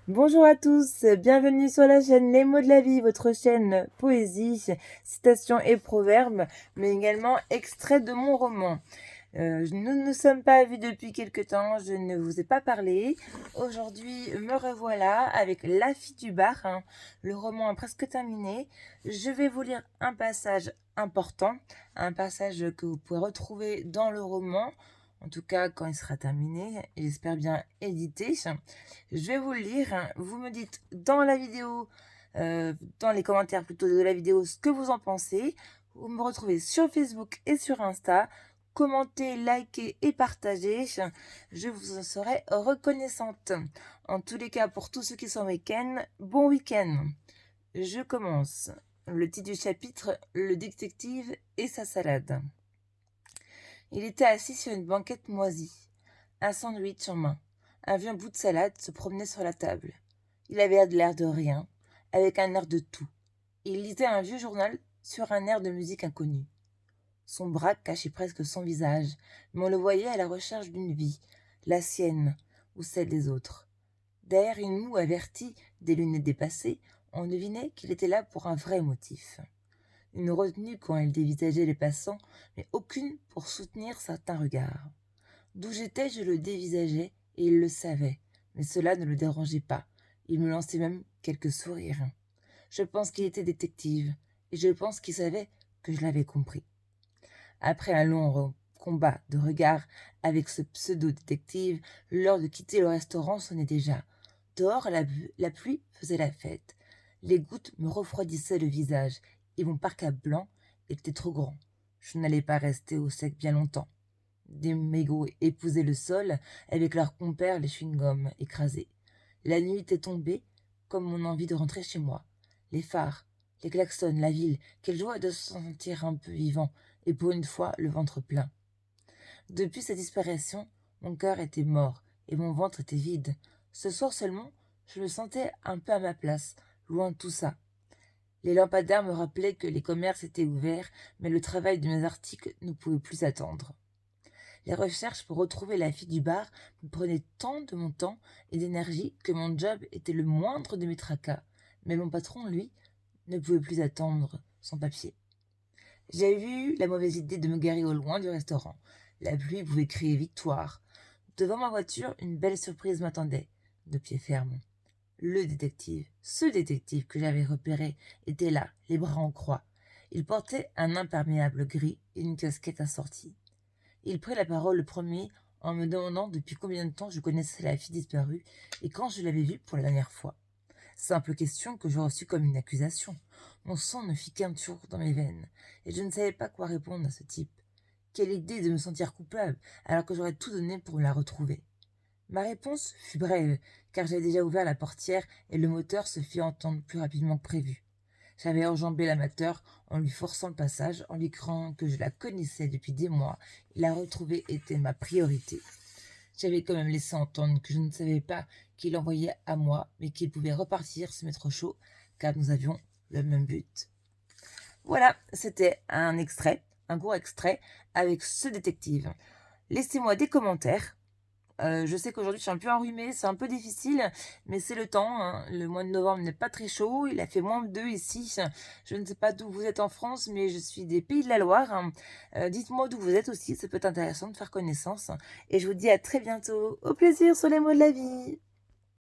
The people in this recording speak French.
Bonjour à tous, bienvenue sur la chaîne Les mots de la vie, votre chaîne poésie, citations et proverbes, mais également extraits de mon roman. Nous ne nous sommes pas vus depuis quelque temps, je ne vous ai pas parlé. Aujourd'hui, me revoilà avec La fille du bar. Le roman est presque terminé. Je vais vous lire un passage important, un passage que vous pouvez retrouver dans le roman, en tout cas quand il sera terminé, et j'espère bien édité. Je vais vous le lire. Vous me dites dans la vidéo, dans les commentaires plutôt de la vidéo, ce que vous en pensez. Vous me retrouvez sur Facebook et sur Insta. Commentez, likez et partagez. Je vous en serai reconnaissante. En tous les cas, pour tous ceux qui sont en week-end, bon week-end. Je commence. Le titre du chapitre, le détective et sa salade. Il était assis sur une banquette moisie, un sandwich en main. Un vieux bout de salade se promenait sur la table. Il avait l'air de rien, avec un air de tout. Il lisait un vieux journal sur un air de musique inconnue. Son bras cachait presque son visage, mais on le voyait à la recherche d'une vie, la sienne ou celle des autres. Derrière une moue avertie, des lunettes dépassées, on devinait qu'il était là pour un vrai motif. Une retenue quand il dévisageait les passants, mais aucune pour soutenir certains regards. D'où j'étais, je le dévisageais, et il le savait, mais cela ne le dérangeait pas. Il me lançait même quelques sourires. Je pense qu'il était détective, et je pense qu'il savait que je l'avais compris. Après un long combat de regards avec ce pseudo-détective, l'heure de quitter le restaurant sonnait déjà. Dehors, la pluie faisait la fête. Les gouttes me refroidissaient le visage, et mon parka blanc était trop grand. Je n'allais pas rester au sec bien longtemps. Des mégots épousaient le sol avec leurs compères les chewing-gums écrasés. La nuit était tombée, comme mon envie de rentrer chez moi. Les phares, les klaxons, la ville, quelle joie de se sentir un peu vivant, et pour une fois le ventre plein. Depuis sa disparition, mon cœur était mort, et mon ventre était vide. Ce soir seulement, je me sentais un peu à ma place, loin de tout ça. Les lampadaires me rappelaient que les commerces étaient ouverts, mais le travail de mes articles ne pouvait plus attendre. Les recherches pour retrouver la fille du bar me prenaient tant de mon temps et d'énergie que mon job était le moindre de mes tracas. Mais mon patron, lui, ne pouvait plus attendre son papier. J'avais eu la mauvaise idée de me garer au loin du restaurant. La pluie pouvait crier victoire. Devant ma voiture, une belle surprise m'attendait, de pied ferme. Le détective, ce détective que j'avais repéré, était là, les bras en croix. Il portait un imperméable gris et une casquette assortie. Il prit la parole le premier en me demandant depuis combien de temps je connaissais la fille disparue et quand je l'avais vue pour la dernière fois. Simple question que je reçus comme une accusation. Mon sang ne fit qu'un tour dans mes veines, et je ne savais pas quoi répondre à ce type. Quelle idée de me sentir coupable alors que j'aurais tout donné pour la retrouver. Ma réponse fut brève, car j'avais déjà ouvert la portière et le moteur se fit entendre plus rapidement que prévu. J'avais enjambé l'amateur en lui forçant le passage, en lui criant que je la connaissais depuis des mois et la retrouver était ma priorité. J'avais quand même laissé entendre que je ne savais pas qu'il envoyait à moi, mais qu'il pouvait repartir se mettre au chaud, car nous avions le même but. Voilà, c'était un extrait, un court extrait avec ce détective. Laissez-moi des commentaires. Je sais qu'aujourd'hui je suis un peu enrhumée, c'est un peu difficile, mais c'est le temps, hein. Le mois de novembre n'est pas très chaud, il a fait -2 ici. Je ne sais pas d'où vous êtes en France, mais je suis des Pays de la Loire, hein. Dites-moi d'où vous êtes aussi, ça peut être intéressant de faire connaissance. Et je vous dis à très bientôt. Au plaisir sur les mots de la vie.